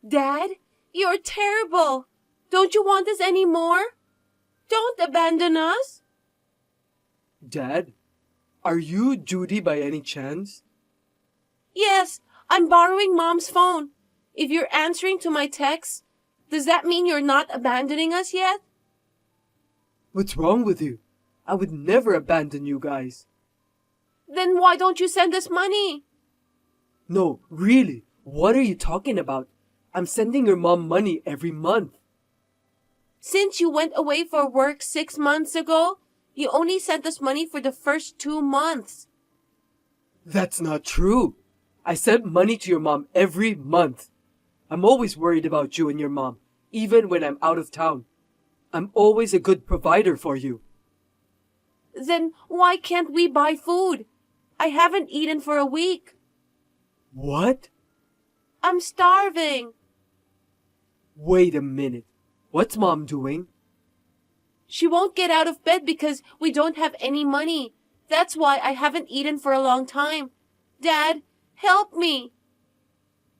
Dad, you're terrible. Don't you want us anymore? Don't abandon us. Dad, are you Judy by any chance? Yes, I'm borrowing Mom's phone. If you're answering to my texts, does that mean you're not abandoning us yet? What's wrong with you? I would never abandon you guys. Then why don't you send us money? No, really, what are you talking about? I'm sending your mom money every month. Since you went away for work 6 months ago, you only sent us money for the first 2 months. That's not true. I send money to your mom every month. I'm always worried about you and your mom, even when I'm out of town. I'm always a good provider for you. Then why can't we buy food? I haven't eaten for a week. What? I'm starving. Wait a minute. What's Mom doing? She won't get out of bed because we don't have any money. That's why I haven't eaten for a long time. Dad, help me.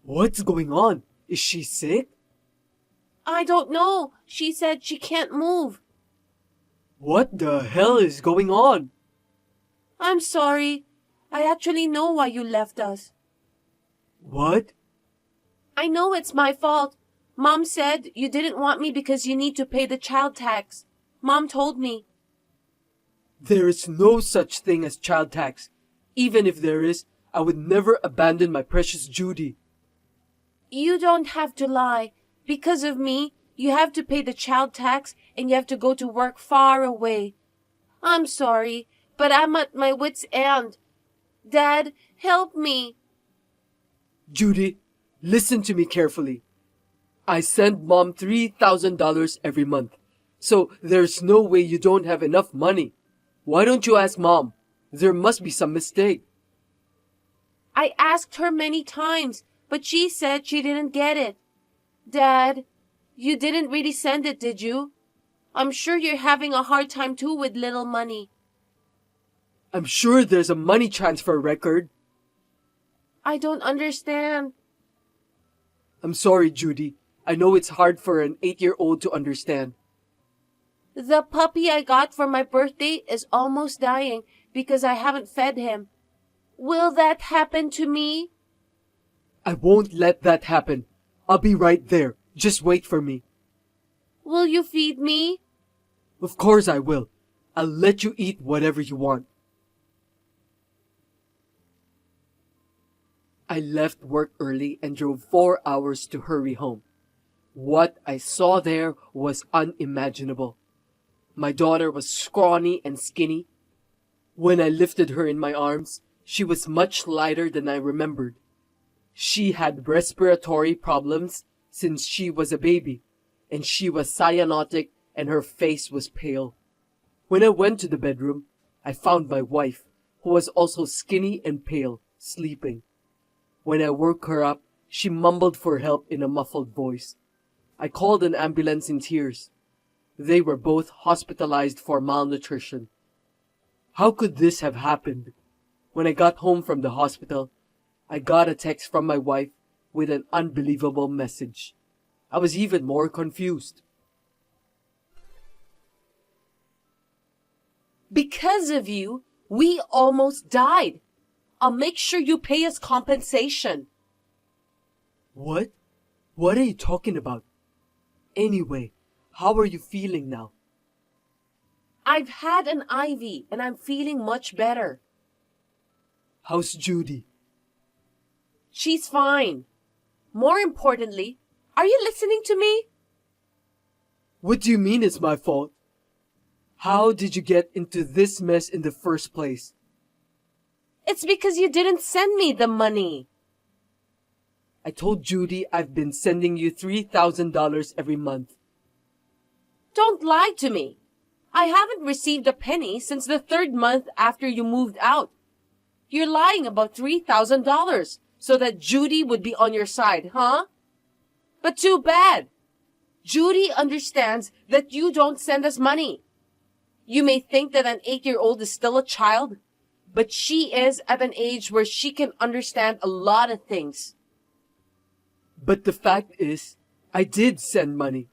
What's going on? Is she sick? I don't know. She said she can't move. What the hell is going on? I'm sorry. I actually know why you left us. What? I know it's my fault. Mom said you didn't want me because you need to pay the child tax. Mom told me. There is no such thing as child tax. Even if there is, I would never abandon my precious Judy. You don't have to lie. Because of me, you have to pay the child tax and you have to go to work far away. I'm sorry, but I'm at my wit's end. Dad, help me. Judy, listen to me carefully. I send Mom $3,000 every month, so there's no way you don't have enough money. Why don't you ask Mom? There must be some mistake. I asked her many times, but she said she didn't get it. Dad, you didn't really send it, did you? I'm sure you're having a hard time too with little money. I'm sure there's a money transfer record. I don't understand. I'm sorry, Judy. I know it's hard for an 8-year-old to understand. The puppy I got for my birthday is almost dying because I haven't fed him. Will that happen to me? I won't let that happen. I'll be right there. Just wait for me. Will you feed me? Of course I will. I'll let you eat whatever you want. I left work early and drove 4 hours to hurry home. What I saw there was unimaginable. My daughter was scrawny and skinny. When I lifted her in my arms, she was much lighter than I remembered. She had respiratory problems since she was a baby, and she was cyanotic and her face was pale. When I went to the bedroom, I found my wife, who was also skinny and pale, sleeping. When I woke her up, she mumbled for help in a muffled voice. I called an ambulance in tears. They were both hospitalized for malnutrition. How could this have happened? When I got home from the hospital, I got a text from my wife with an unbelievable message. I was even more confused. Because of you, we almost died. I'll make sure you pay us compensation. What? What are you talking about? Anyway, how are you feeling now? I've had an IV and I'm feeling much better. How's Judy? She's fine. More importantly, are you listening to me? What do you mean it's my fault? How did you get into this mess in the first place? It's because you didn't send me the money. I told Judy I've been sending you $3,000 every month. Don't lie to me. I haven't received a penny since the 3rd month after you moved out. You're lying about $3,000 so that Judy would be on your side, huh? But too bad. Judy understands that you don't send us money. You may think that an 8-year-old is still a child, but she is at an age where she can understand a lot of things. But the fact is, I did send money.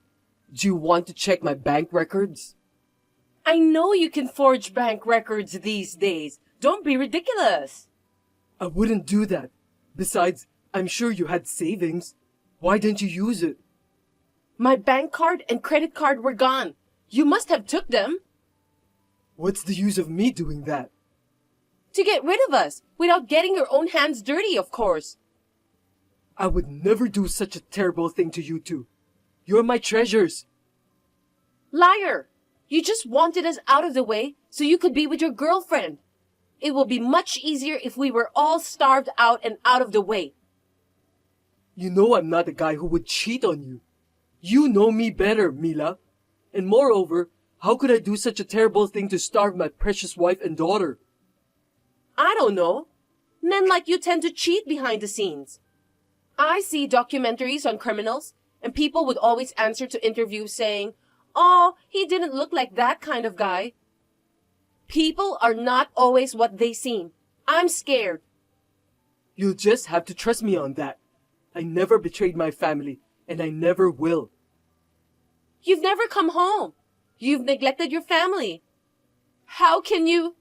Do you want to check my bank records? I know you can forge bank records these days. Don't be ridiculous. I wouldn't do that. Besides, I'm sure you had savings. Why didn't you use it? My bank card and credit card were gone. You must have took them What's the use of me doing that? to get rid of us without getting your own hands dirty, of course. I would never do such a terrible thing to you two. You're my treasures. Liar! You just wanted us out of the way so you could be with your girlfriend. It will be much easier if we were all starved out and out of the way. You know I'm not a guy who would cheat on you. You know me better, Mila. And moreover, how could I do such a terrible thing to starve my precious wife and daughter? I don't know. Men like you tend to cheat behind the scenes. I see documentaries on criminals, and people would always answer to interviews saying, "Oh, he didn't look like that kind of guy." People are not always what they seem. I'm scared. You'll just have to trust me on that. I never betrayed my family, and I never will. You've never come home. You've neglected your family. How can you?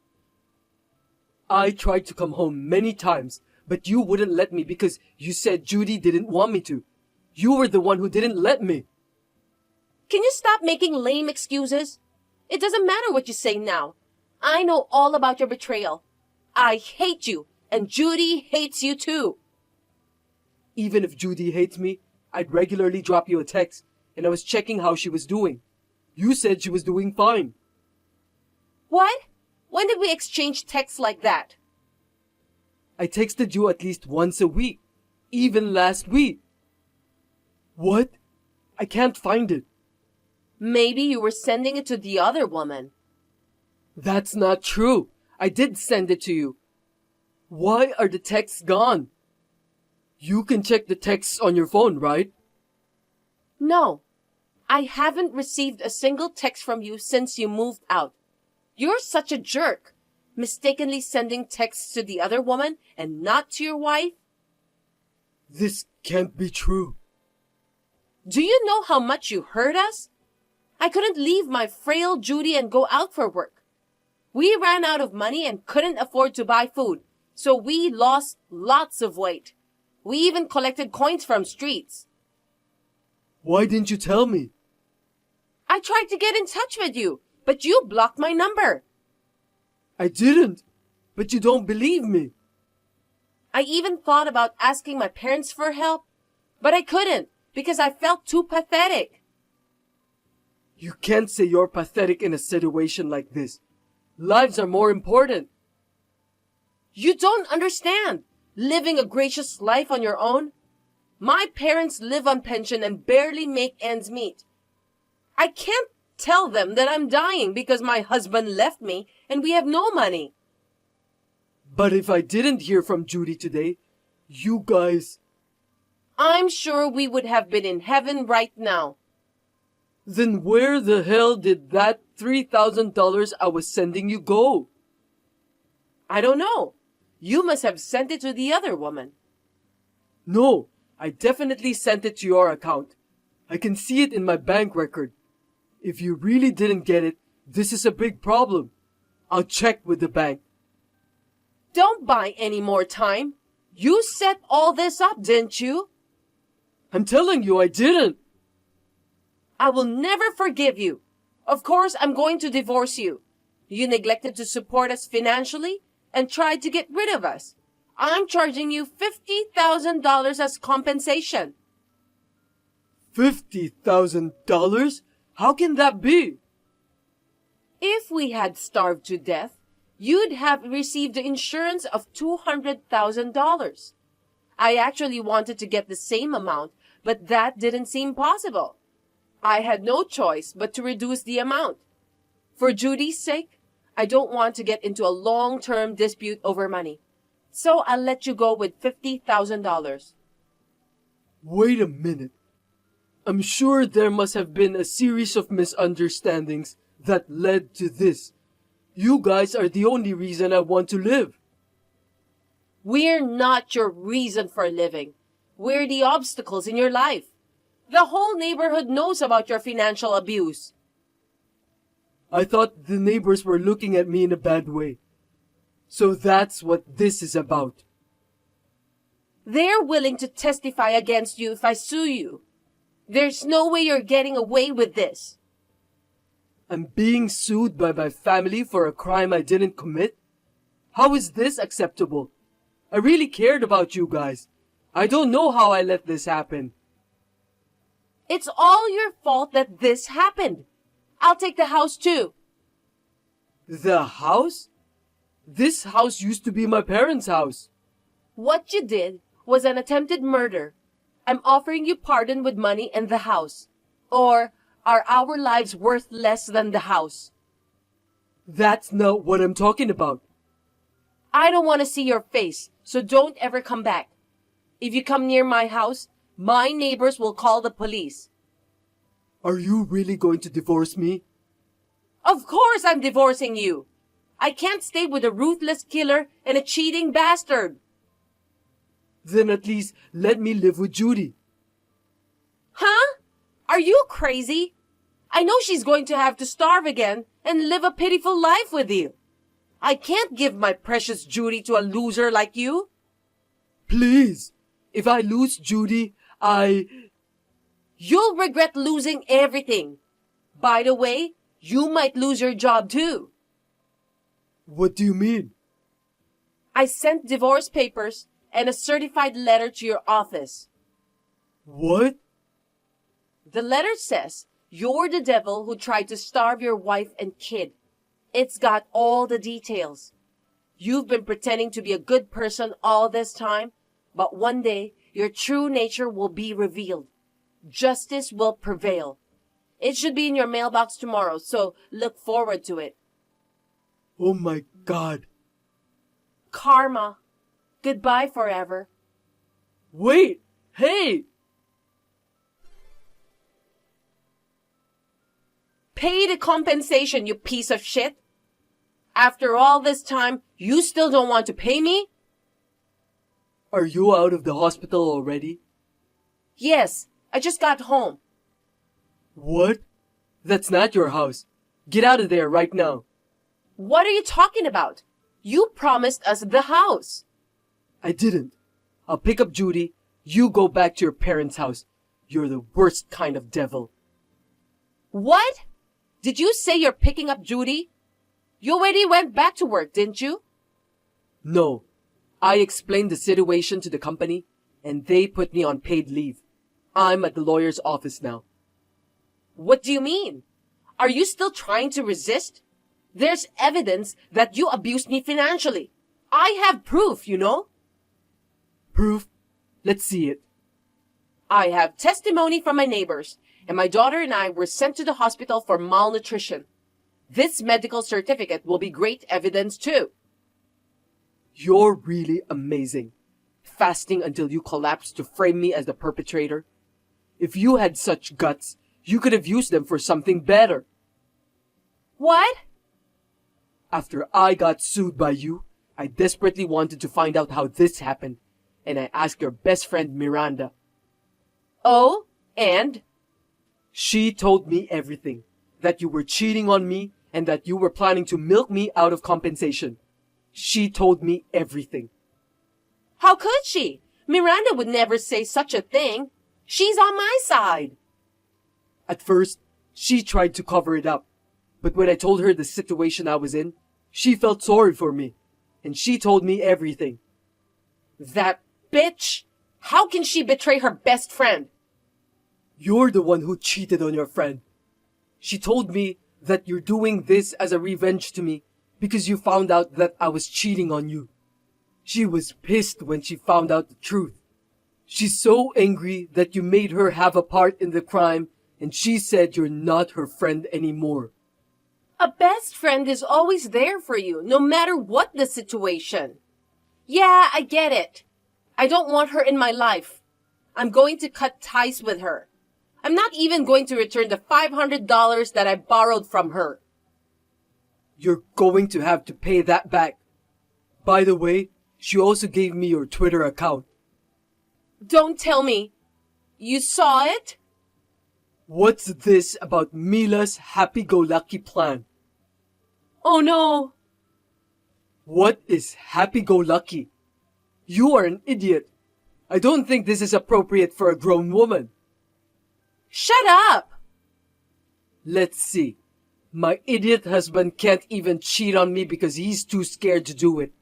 I tried to come home many times, but you wouldn't let me because you said Judy didn't want me to. You were the one who didn't let me. Can you stop making lame excuses? It doesn't matter what you say now. I know all about your betrayal. I hate you, and Judy hates you too. Even if Judy hates me, I'd regularly drop you a text, and I was checking how she was doing. You said she was doing fine. What? When did we exchange texts like that? I texted you at least once a week, even last week. What? I can't find it. Maybe you were sending it to the other woman. That's not true. I did send it to you. Why are the texts gone? You can check the texts on your phone, right? No, I haven't received a single text from you since you moved out. You're such a jerk, mistakenly sending texts to the other woman and not to your wife. This can't be true. Do you know how much you hurt us? I couldn't leave my frail Judy and go out for work. We ran out of money and couldn't afford to buy food, so we lost lots of weight. We even collected coins from streets. Why didn't you tell me? I tried to get in touch with you, but you blocked my number. I didn't, but you don't believe me. I even thought about asking my parents for help, but I couldn't because I felt too pathetic. You can't say you're pathetic in a situation like this. Lives are more important. You don't understand. Living a gracious life on your own. My parents live on pension and barely make ends meet. I can't tell them that I'm dying because my husband left me and we have no money. But if I didn't hear from Judy today, you guys... I'm sure we would have been in heaven right now. Then where the hell did that $3,000 I was sending you go? I don't know. You must have sent it to the other woman. No, I definitely sent it to your account. I can see it in my bank record. If you really didn't get it, this is a big problem. I'll check with the bank. Don't buy any more time. You set all this up, didn't you? I'm telling you I didn't. I will never forgive you. Of course, I'm going to divorce you. You neglected to support us financially and tried to get rid of us. I'm charging you $50,000 as compensation. $50,000? How can that be? If we had starved to death, you'd have received the insurance of $200,000. I actually wanted to get the same amount, but that didn't seem possible. I had no choice but to reduce the amount. For Judy's sake, I don't want to get into a long-term dispute over money. So I'll let you go with $50,000. Wait a minute. I'm sure there must have been a series of misunderstandings that led to this. You guys are the only reason I want to live. We're not your reason for living. We're the obstacles in your life. The whole neighborhood knows about your financial abuse. I thought the neighbors were looking at me in a bad way. So that's what this is about. They're willing to testify against you if I sue you. There's no way you're getting away with this. I'm being sued by my family for a crime I didn't commit? How is this acceptable? I really cared about you guys. I don't know how I let this happen. It's all your fault that this happened. I'll take the house too. The house? This house used to be my parents' house. What you did was an attempted murder. I'm offering you pardon with money and the house. Or are our lives worth less than the house? That's not what I'm talking about. I don't want to see your face, so don't ever come back. If you come near my house, my neighbors will call the police. Are you really going to divorce me? Of course I'm divorcing you. I can't stay with a ruthless killer and a cheating bastard. Then at least let me live with Judy. Huh? Are you crazy? I know she's going to have to starve again and live a pitiful life with you. I can't give my precious Judy to a loser like you. Please, if I lose Judy, You'll regret losing everything. By the way, you might lose your job too. What do you mean? I sent divorce papers and a certified letter to your office. What? The letter says you're the devil who tried to starve your wife and kid. It's got all the details. You've been pretending to be a good person all this time, but one day your true nature will be revealed. Justice will prevail. It should be in your mailbox tomorrow, so look forward to it. Oh my God. Karma. Goodbye forever. Wait! Hey! Pay the compensation, you piece of shit. After all this time, you still don't want to pay me? Are you out of the hospital already? Yes, I just got home. What? That's not your house. Get out of there right now. What are you talking about? You promised us the house. I didn't. I'll pick up Judy. You go back to your parents' house. You're the worst kind of devil. What? Did you say you're picking up Judy? You already went back to work, didn't you? No. I explained the situation to the company, and they put me on paid leave. I'm at the lawyer's office now. What do you mean? Are you still trying to resist? There's evidence that you abused me financially. I have proof, you know. Proof? Let's see it. I have testimony from my neighbors, and my daughter and I were sent to the hospital for malnutrition. This medical certificate will be great evidence too. You're really amazing. Fasting until you collapsed to frame me as the perpetrator. If you had such guts, you could have used them for something better. What? After I got sued by you, I desperately wanted to find out how this happened, and I asked your best friend Miranda. Oh, and? She told me everything. That you were cheating on me and that you were planning to milk me out of compensation. She told me everything. How could she? Miranda would never say such a thing. She's on my side. At first, she tried to cover it up. But when I told her the situation I was in, she felt sorry for me. And she told me everything. That bitch! How can she betray her best friend? You're the one who cheated on your friend. She told me that you're doing this as a revenge to me because you found out that I was cheating on you. She was pissed when she found out the truth. She's so angry that you made her have a part in the crime, and she said you're not her friend anymore. A best friend is always there for you, no matter what the situation. Yeah, I get it. I don't want her in my life. I'm going to cut ties with her. I'm not even going to return the $500 that I borrowed from her. You're going to have to pay that back. By the way, she also gave me your Twitter account. Don't tell me. You saw it? What's this about Mila's happy-go-lucky plan? Oh no. What is happy-go-lucky? You are an idiot. I don't think this is appropriate for a grown woman. Shut up! Let's see. My idiot husband can't even cheat on me because he's too scared to do it.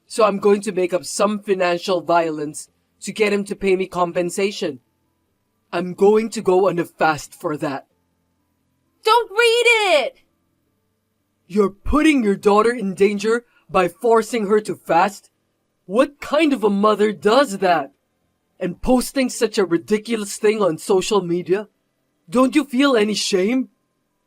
So I'm going to make up some financial violence to get him to pay me compensation. I'm going to go on a fast for that. Don't read it! You're putting your daughter in danger by forcing her to fast? What kind of a mother does that? And posting such a ridiculous thing on social media? Don't you feel any shame?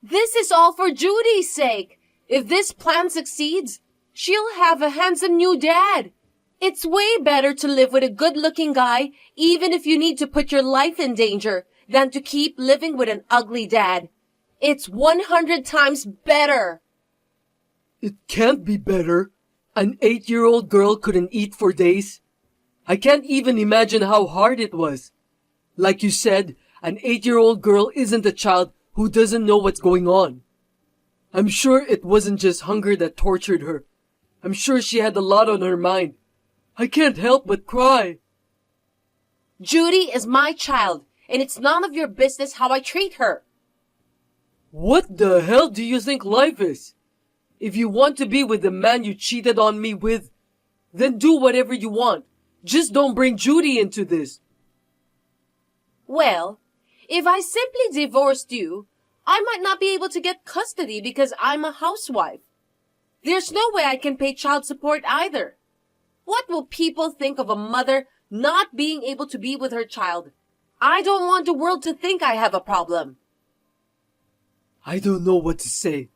This is all for Judy's sake. If this plan succeeds, she'll have a handsome new dad. It's way better to live with a good-looking guy, even if you need to put your life in danger, than to keep living with an ugly dad. It's 100 times better. It can't be better. An 8-year-old girl couldn't eat for days. I can't even imagine how hard it was. Like you said, an 8-year-old girl isn't a child who doesn't know what's going on. I'm sure it wasn't just hunger that tortured her. I'm sure she had a lot on her mind. I can't help but cry. Judy is my child, and it's none of your business how I treat her. What the hell do you think life is? If you want to be with the man you cheated on me with, then do whatever you want. Just don't bring Judy into this. Well, if I simply divorced you, I might not be able to get custody because I'm a housewife. There's no way I can pay child support either. What will people think of a mother not being able to be with her child? I don't want the world to think I have a problem. I don't know what to say.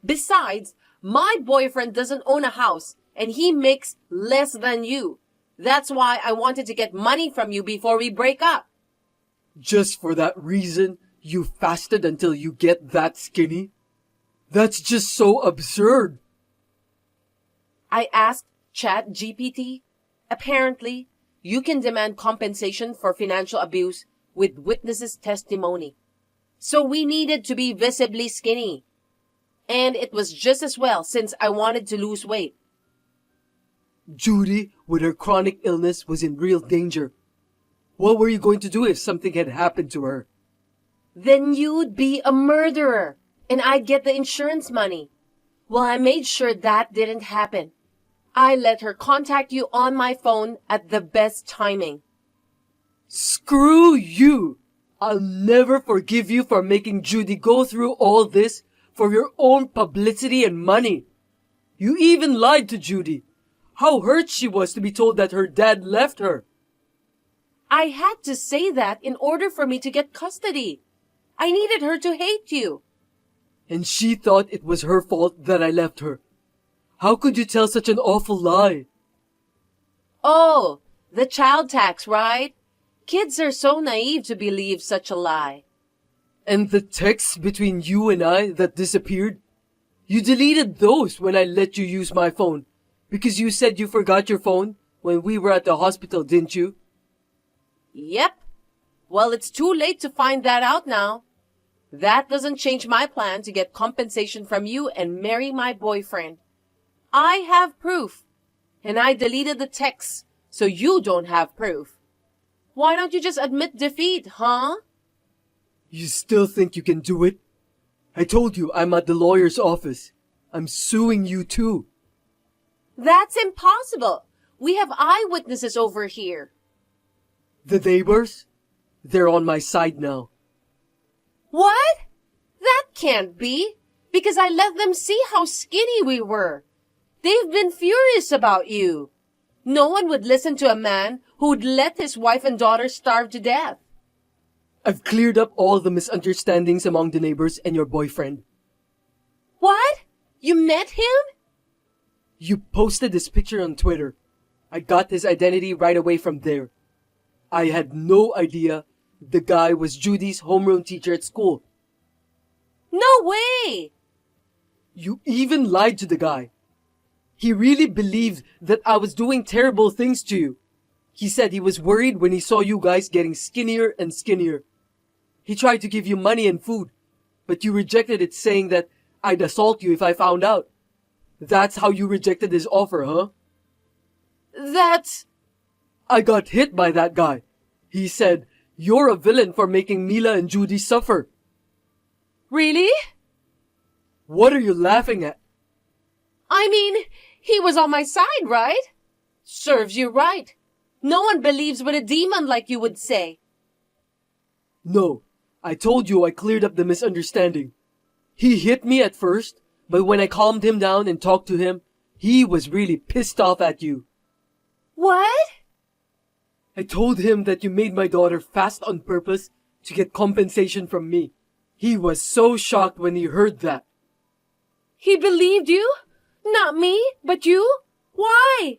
Besides, my boyfriend doesn't own a house and he makes less than you. That's why I wanted to get money from you before we break up. Just for that reason, you fasted until you get that skinny? That's just so absurd. I asked ChatGPT. Apparently, you can demand compensation for financial abuse with witnesses' testimony. So we needed to be visibly skinny. And it was just as well since I wanted to lose weight. Judy, with her chronic illness, was in real danger. What were you going to do if something had happened to her? Then you'd be a murderer, and I'd get the insurance money. Well, I made sure that didn't happen. I let her contact you on my phone at the best timing. Screw you! I'll never forgive you for making Judy go through all this for your own publicity and money. You even lied to Judy. How hurt she was to be told that her dad left her. I had to say that in order for me to get custody. I needed her to hate you. And she thought it was her fault that I left her. How could you tell such an awful lie? Oh, the child tax, right? Kids are so naive to believe such a lie. And the texts between you and I that disappeared? You deleted those when I let you use my phone. Because you said you forgot your phone when we were at the hospital, didn't you? Yep. Well, it's too late to find that out now. That doesn't change my plan to get compensation from you and marry my boyfriend. I have proof. And I deleted the texts, so you don't have proof. Why don't you just admit defeat, huh? You still think you can do it? I told you I'm at the lawyer's office. I'm suing you too. That's impossible. We have eyewitnesses over here. The neighbors? They're on my side now. What? That can't be, because I let them see how skinny we were. They've been furious about you. No one would listen to a man who'd let his wife and daughter starve to death. I've cleared up all the misunderstandings among the neighbors and your boyfriend. What? You met him? You posted this picture on Twitter. I got his identity right away from there. I had no idea the guy was Judy's homeroom teacher at school. No way! You even lied to the guy. He really believed that I was doing terrible things to you. He said he was worried when he saw you guys getting skinnier and skinnier. He tried to give you money and food, but you rejected it, saying that I'd assault you if I found out. That's how you rejected his offer, huh? That's... I got hit by that guy. He said, "You're a villain for making Mila and Judy suffer." Really? What are you laughing at? I mean, he was on my side, right? Serves you right. No one believes what a demon like you would say. No, I told you I cleared up the misunderstanding. He hit me at first, but when I calmed him down and talked to him, he was really pissed off at you. What? I told him that you made my daughter fast on purpose to get compensation from me. He was so shocked when he heard that. He believed you? Not me, but you? Why?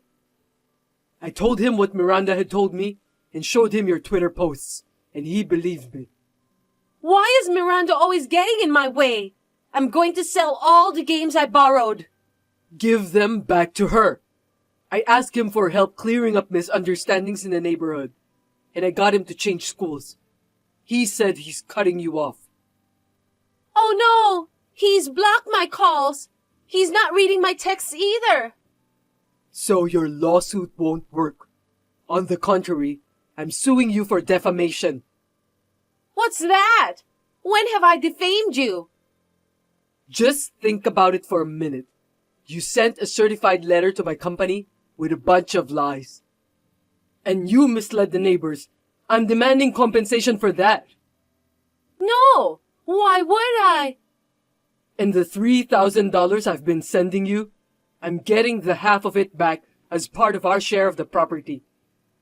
I told him what Miranda had told me and showed him your Twitter posts, and he believed me. Why is Miranda always getting in my way? I'm going to sell all the games I borrowed. Give them back to her. I asked him for help clearing up misunderstandings in the neighborhood, and I got him to change schools. He said he's cutting you off. Oh no! He's blocked my calls. He's not reading my texts either. So your lawsuit won't work. On the contrary, I'm suing you for defamation. What's that? When have I defamed you? Just think about it for a minute. You sent a certified letter to my company with a bunch of lies. And you misled the neighbors. I'm demanding compensation for that. No! Why would I? And the $3,000 I've been sending you, I'm getting the half of it back as part of our share of the property.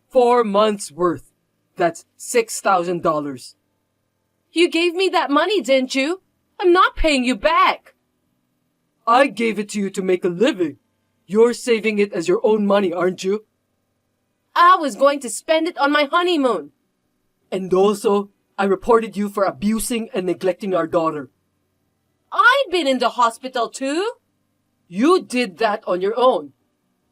4 months worth. That's $6,000. You gave me that money, didn't you? I'm not paying you back. I gave it to you to make a living. You're saving it as your own money, aren't you? I was going to spend it on my honeymoon. And also, I reported you for abusing and neglecting our daughter. I'd been in the hospital too. You did that on your own.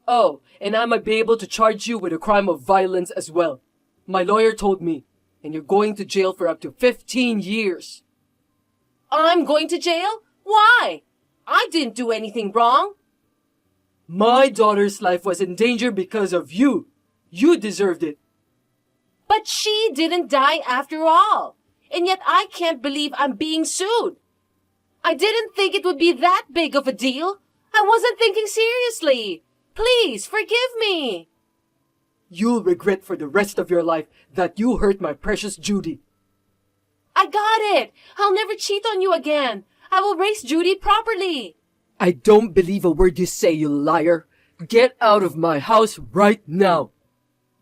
Oh, and I might be able to charge you with a crime of violence as well. My lawyer told me, and you're going to jail for up to 15 years. I'm going to jail? Why? I didn't do anything wrong. My daughter's life was in danger because of you. You deserved it. But she didn't die after all. And yet I can't believe I'm being sued. I didn't think it would be that big of a deal. I wasn't thinking seriously. Please forgive me. You'll regret for the rest of your life that you hurt my precious Judy. I got it. I'll never cheat on you again. I will raise Judy properly. I don't believe a word you say, you liar. Get out of my house right now.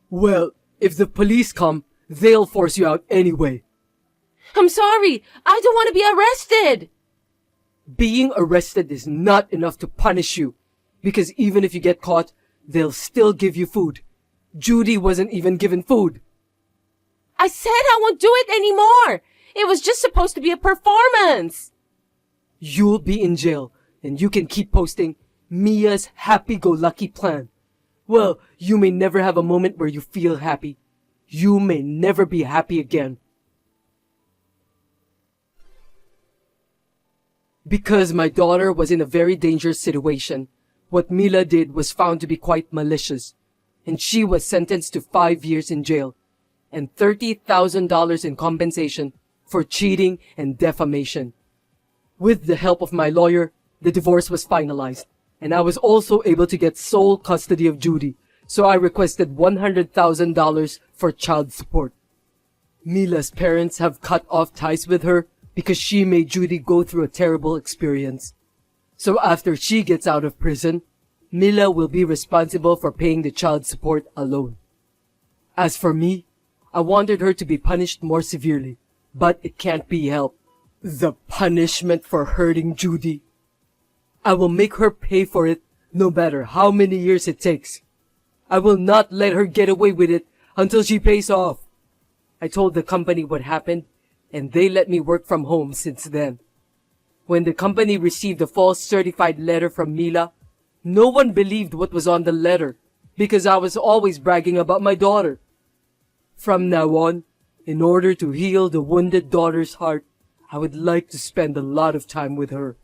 Well, if the police come, they'll force you out anyway. I'm sorry. I don't want to be arrested. Being arrested is not enough to punish you, because even if you get caught, they'll still give you food. Judy wasn't even given food. I said I won't do it anymore. It was just supposed to be a performance. You'll be in jail, and you can keep posting Mia's happy-go-lucky plan. Well, you may never have a moment where you feel happy. You may never be happy again. Because my daughter was in a very dangerous situation, what Mila did was found to be quite malicious, and she was sentenced to 5 years in jail and $30,000 in compensation for cheating and defamation. With the help of my lawyer, the divorce was finalized, and I was also able to get sole custody of Judy, so I requested $100,000 for child support. Mila's parents have cut off ties with her because she made Judy go through a terrible experience. So after she gets out of prison, Mila will be responsible for paying the child support alone. As for me, I wanted her to be punished more severely, but it can't be helped. The punishment for hurting Judy. I will make her pay for it no matter how many years it takes. I will not let her get away with it until she pays off. I told the company what happened, and they let me work from home since then. When the company received a false certified letter from Mila, no one believed what was on the letter because I was always bragging about my daughter. From now on, in order to heal the wounded daughter's heart, I would like to spend a lot of time with her.